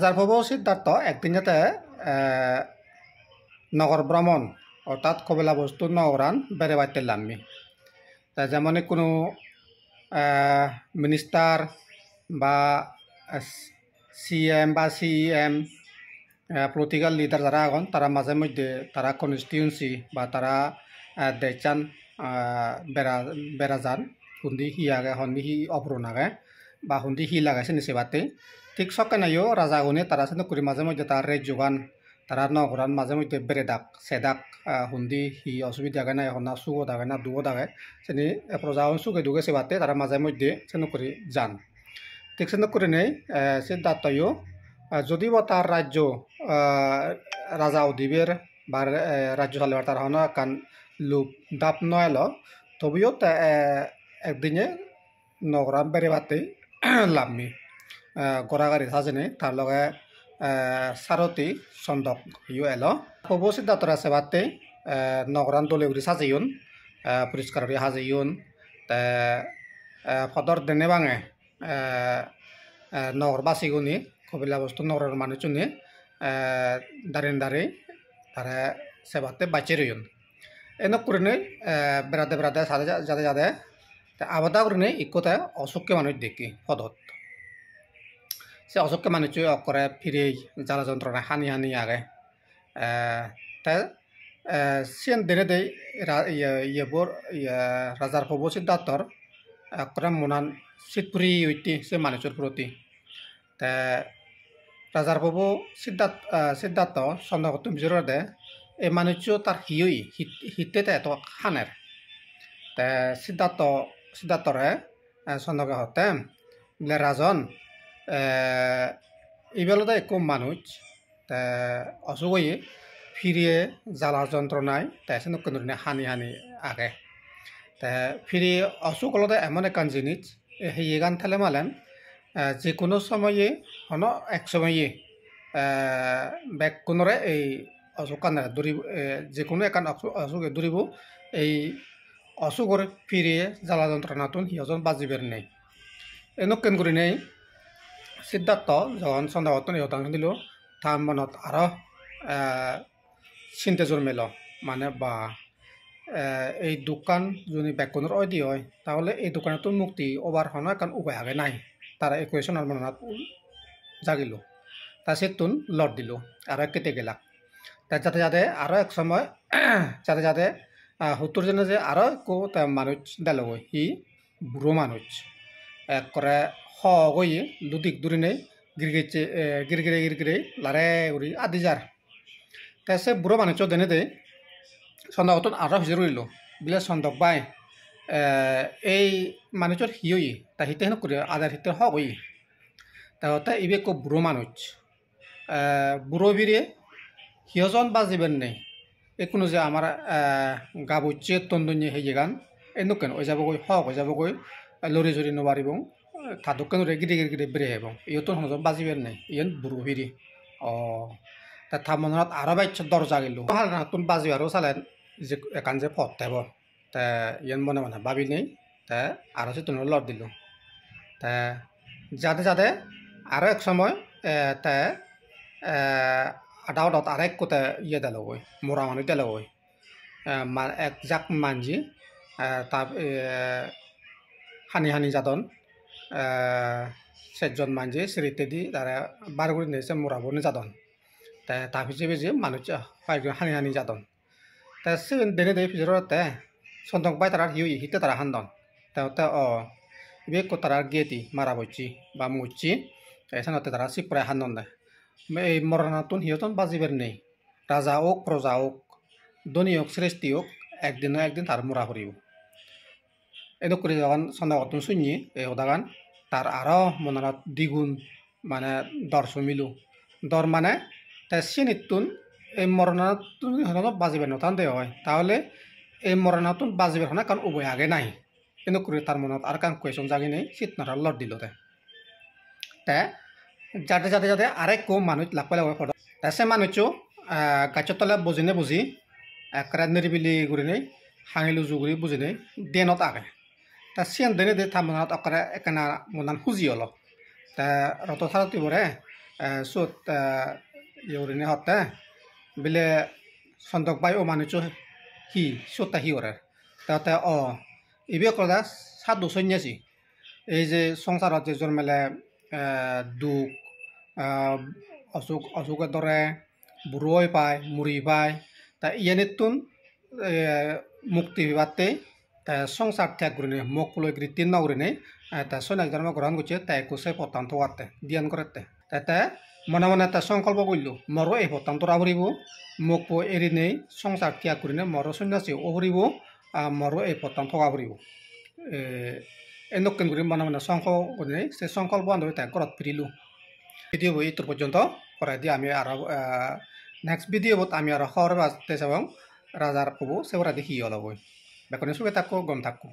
যার প্রভু সিদ্ধার্থ একদিন যাতে নগর ভ্রমণ অর্থাৎ কবিলা বস্তু নগরান বেড়ে বাড়তে লামমি যেমন কোনো মিনিস্টার বা সিএম বা সিএম পলিটিক্যাল লিডার যারা আগন তারা মাঝে মধ্যে তারা কনস্টিটিউন্সি বা তারা দেচান বেড়া যান হুন্দি হি আগে হন্দি হি অপরণ আগে বা হুন্দি হি লাগাইছে নিচে বাতে ঠিক সকে নাইও রাজাগুনে তারা সেন করে মাঝে মধ্যে তার রেজ যোগান তারা নগরান মাঝে মধ্যে বেড়ে ডাক সেদাক হুন্দি হি অসুবিধা আগে না এখন না সুগো দাগে না দুগো দাগে সেনি প্রজাগন সুগে দুগে সেবাতে তারা মাঝে মধ্যে সেন করে যান ঠিক সেন করে নেই সিদ্ধার্থও যদিও তার রাজ্য রাজা উদ্বীপের বা রাজ্য চালাবার তার হন কান লোক দাপ নয় তবেও একদিনে নগরাম বেড়েবাতে লাভমি গড়া গাড়ি সাজেনে তার লগে সারথী চন্দক ইউ এলো প্রভু সিদ্ধার্থরা সেবাতে নগরান দলেগুলি সাজাইন পরিষ্কার সাজাইন ফদর দেনে বাঙে নগরবাসীগুনি কবিলা বস্তু নগরের মানুষজনে দাঁড়িয়ে তারা সেবাতে বাঁচিয়ে রইন এনক করে বেড়াতে বেড়াতে সাথে যাতে যাতে আবাদা করে ইকোতে অসুখকে মানুষ দেখি পদত সে অসুখকে মানুষ অকরে ফিরে জ্বালা যন্ত্রণা হানি হানি আগে তাই সিয়ান দেনে দেয় ইয়েবর রাজার প্রভু সিদ্ধার্থর একরে মনান শীতপুরি হইতে সে মানুষের প্রতি তা রাজার প্রভু সিদ্ধার্থ সন্দেহ তুমি জোর দে এই মানুষ তার হিই হিতে এত খানের তা সিদ্ধার্থরে সন্দেহ হতে বলে রাজন এইবেলাতে একো মানুষ তা অসুখ হয়ে ফিরিয়ে জ্বালার যন্ত্রণায় তাই সে নতুন হানি হানি আগে তা ফিরিয়ে অসুখ হলতে এমন এক জিনিস সেই গান থালে মালেন যে কোনো সময়ে হন এক সময়ে ব্যাক কোনোরে এই অসুখ কানে দৌড়িব যে কোনো একান অসুখে দৌড়িব এই অসুখরে ফিরিয়ে জ্বালা যন্ত্রণাতুন সিজন বাজিবের নেই এনেকেন করে নেই সিদ্ধার্থ যখন সন্ধ্যাবর্তন ইহতান দিল তার মনত আরও চিন্তা জন্মেল মানে বা এই দোকান যদি ব্যাকনের অয়দি হয় তাহলে এই দোকানে তো মুক্তি ওভার হন কারণ উপায় আগে নাই তারা ইকুয়েশনের মনত জাগিল তা সে তুন লট দিল আরও কেটে গেলাক তা যাতে যাতে আরও এক সময় যাতে যাতে সত্তর জনে যে আরও একো মানুষ দেল হি বুড়ো মানুষ এক করে হই দুদিক দূরে নেই গিরগিরে লারে উড়ি আদি যার তাই সে বুড়ো মানুষ দেনে দেয় সন্দেহতন আরও হিজে রইল বিলে সন্দক বাই এই মানুষের হিই তা হিতে হেন করে আদার হিতে হই তাহলে ইবে কো বুড়ো মানুষ বুড়ো বিরে হিয়জন বাজিবেন নেই কোনো যে আমার গাবুচে তন্দনী হেয়ে গান এনো কেন ওই যাবগৈ হক হয়ে যাবগৈ লরি জরি নবারিব থাদকেন গিরে গিরে বেড়ে হব ইয়তন হজন বাজিবেন নেই ইয়ন বুড়ো বিরি তা থামনত আরও বাইছ দরজা গেল হাল নাতুন বাজিবারও চালেন যে একান যে পথ থাকব তা ইয়ন মনে মনে ভাবি নেই তা আরও সে তুন লট দিল তা যাতে যাতে আরও এক সময় তা আদালত আরেক কোথায় ইয়ে দিল ওই মোরা মানুষ দিল ওই এক জাক মানজি তা হানি হানি যাদন সেজন মানজি সিরিতে দি তারা বারগুড়ি নিয়েছে মোরাবনে যাদন তা পিছিয়ে পিছিয়ে মানুষ কয়েকজন হানি হানি যাদন তা সে দেনে দেয় পিছরতে সন্তক বাই তারা হিউই হিতে তারা হান্দন তা বে কো তারা গেতি মারা বইছি বা মুচি এসানতে তারা সিপ্রায় হান্দন দেয় এই মরণাতুন হিয়তন বাজিবের নেই রাজা হোক প্রজা হোক ধনী হোক শ্রেষ্ঠী হোক একদিন না একদিন তার মোরা করিব এনে করে যখন সন্ধ্যাবর্তন শুনি এই ওদাগান তার আরও মনত দ্বিগুণ মানে দর্শন মিলু দর মানে তাই সিনিতুন এই মরণাতুন বাজিবের নতান দেওয়া হয় তাহলে এই মরণাতুন বাজিবের হয় না কারণ উভয় আগে নাই এনে করে তার মনত আর কান কুয়েশন জাগি নেই শীতনারা লট দিল তে যাতে যাতে যাতে আরেক কো মানুষ লাভ পেলে পড়ো তা সে মানুষও গাছের তলে বুঝিনে বুঝি একরা নিরিবিলি ঘুরি নেই হাঙিলু জুগুরি বুঝি নেই দেনত আগে তা সিয়ান দেনে দে থামনাত অকরা একনা মনান খুঁজি হলো তা রত থারতি বরে suốt yêu đến họ ta bile sondok bai o manucho hi suốt ta hi ora ta ibia kola satu sonyasi এই যে সংসাৰত যে জন্মালে দুখ অসুখেৰ দৰে বুঢ়ৈ পায় মুড়ি পায় তা ইয়ানিতুন মুক্তি বিবাদতে তা সংসার ত্যাগ করে মোক পুলৈ কৃত্রিম নগরিনে তা সৈনিক জন্ম গ্রহণ করছে তাই কুসে পতান থাকতে ধ্যান করতে তাতে মনে মনে তা সংকল্প করলো মরো এই পতান তোরা ভরিব মোক এরিনে সংসার ত্যাগ করিনে মরো সন্ন্যাসী অভরিব মরো এই পতান থকা ভরিব এনেক করে মনে মনে সংকল্প সে সংকল্প আনবে তাই ঘরত ফিরিলু ভিডিও বই তোর পর্যন্ত করাই দিয়ে আমি আর নেক্সট ভিডিও আমি আর খবর বাজতে যাব রাজার কব সেওরা দেখি অলবই বেকনে সুখে থাকো গম থাকো